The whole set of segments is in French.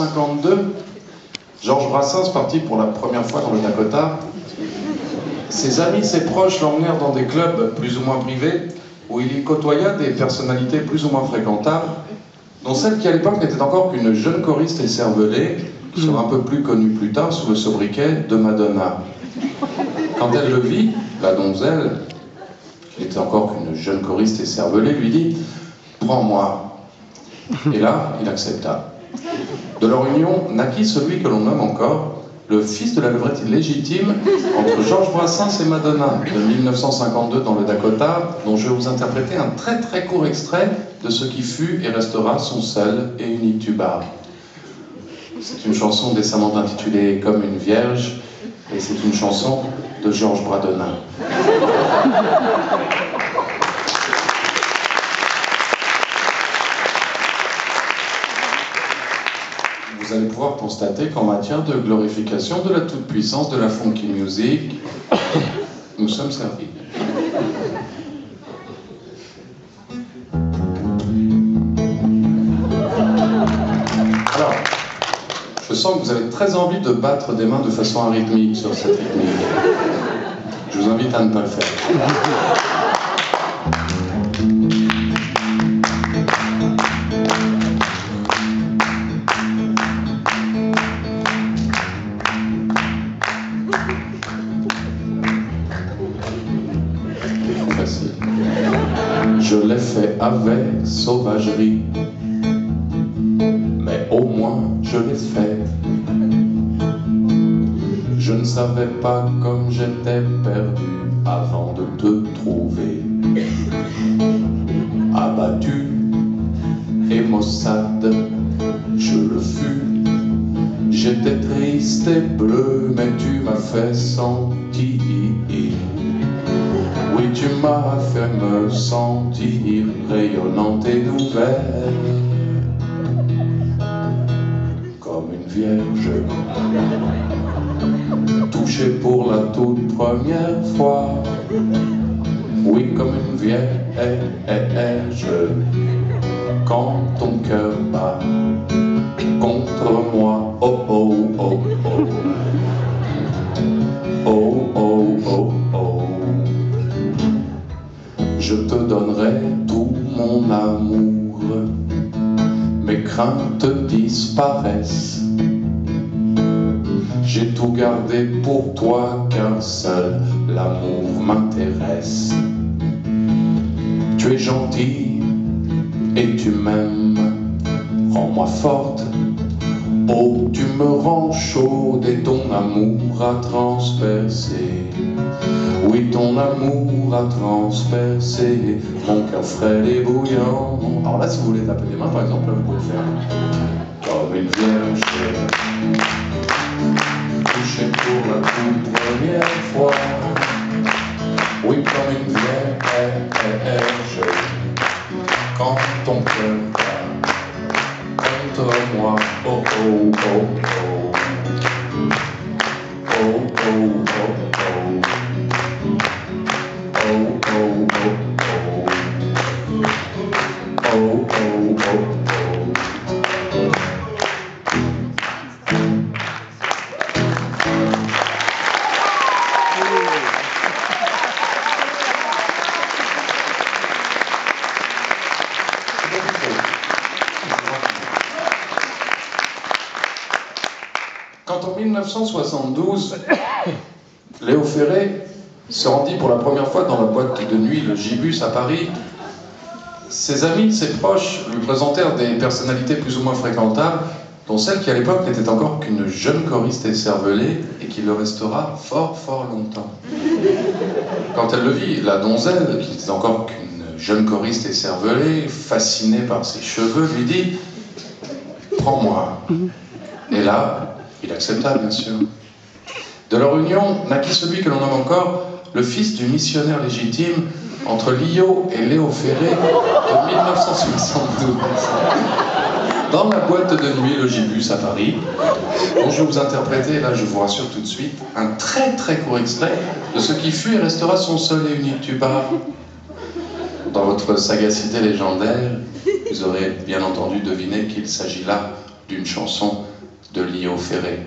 1952, Georges Brassens partit pour la première fois dans le Dakota. Ses amis, ses proches l'emmenèrent dans des clubs plus ou moins privés où il y côtoya des personnalités plus ou moins fréquentables, dont celle qui à l'époque n'était encore qu'une jeune choriste écervelée, qui sera un peu plus connue plus tard sous le sobriquet de Madonna. Quand elle le vit, la donzelle, qui n'était encore qu'une jeune choriste écervelée, lui dit « Prends-moi ». Et là, il accepta. De leur union naquit celui que l'on nomme encore le fils de la levrette illégitime entre Georges Brassens et Madonna de 1952 dans le Dakota, dont je vais vous interpréter un très très court extrait de ce qui fut et restera son seul et unique tuba. C'est une chanson décemment intitulée Comme une vierge, et c'est une chanson de Georges Brassens. Vous allez pouvoir constater qu'en matière de glorification de la toute-puissance de la funky music, nous sommes servis. Alors, je sens que vous avez très envie de battre des mains de façon arythmique sur cette rythmique. Je vous invite à ne pas le faire. Je l'ai fait avec sauvagerie, mais au moins je l'ai fait. Je ne savais pas comme j'étais perdu avant de te trouver. Abattu et maussade, je le fus. J'étais triste et bleu, mais tu m'as fait sentir. Oui, tu m'as fait me sentir rayonnante et nouvelle, comme une vierge, touchée pour la toute première fois. Oui, comme une vierge, quand ton cœur bat contre moi. Oh, oh, oh, oh. Oh, oh, oh, oh. Je te donnerai tout mon amour, mes craintes disparaissent. J'ai tout gardé pour toi, qu'un seul l'amour m'intéresse. Tu es gentille et tu m'aimes, rends-moi forte. Oh, tu me rends chaude et ton amour a transpercé. Oui, ton amour a transpercé mon cœur frêle et bouillant. Alors là, si vous voulez taper des mains, par exemple, vous pouvez le faire. Comme une vierge, touchée pour la toute première fois. Oui, comme une vierge, quand ton cœur bat contre moi. Oh, oh, oh, oh. Oh, oh, oh, oh. Oh, oh, oh, oh. Oh, oh, oh, oh. Quand en 1972, Léo Ferré se rendit pour la première fois dans la boîte de nuit, le Gibus à Paris, ses amis, ses proches lui présentèrent des personnalités plus ou moins fréquentables, dont celle qui à l'époque n'était encore qu'une jeune choriste écervelée et qui le restera fort fort longtemps. Quand elle le vit, la donzelle, qui n'était encore qu'une jeune choriste écervelée, fascinée par ses cheveux, lui dit « Prends-moi ». Et là, il accepta bien sûr. De leur union naquit celui que l'on nomme encore le fils du missionnaire légitime entre Lio et Léo Ferré de 1972. Dans la boîte de nuit, le Gibus à Paris, dont je vais vous interpréter, là je vous rassure tout de suite, un très très court extrait de ce qui fut et restera son seul et unique tuba. Dans votre sagacité légendaire, vous aurez bien entendu deviné qu'il s'agit là d'une chanson de Léo Ferré.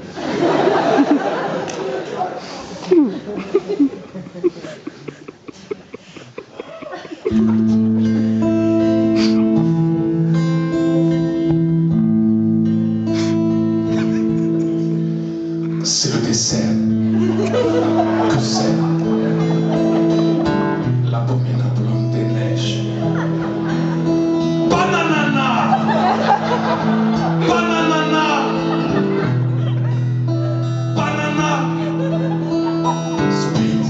C'est le dessert que c'est l'abominable homme des neiges. Bananana! Bananana! Banana! Speed.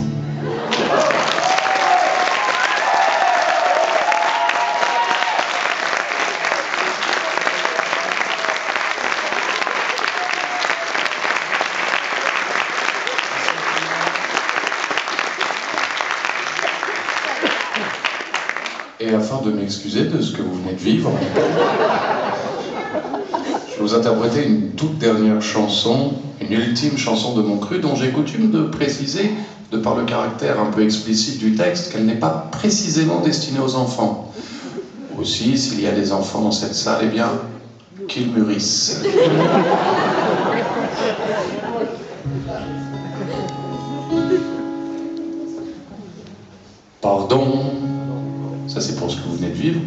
Et afin de m'excuser de ce que vous venez de vivre, je vais vous interpréter une toute dernière chanson, une ultime chanson de mon cru, dont j'ai coutume de préciser, de par le caractère un peu explicite du texte, qu'elle n'est pas précisément destinée aux enfants. Aussi, s'il y a des enfants dans cette salle, eh bien, qu'ils mûrissent. Pardon, ça c'est pour ce que vous venez de vivre.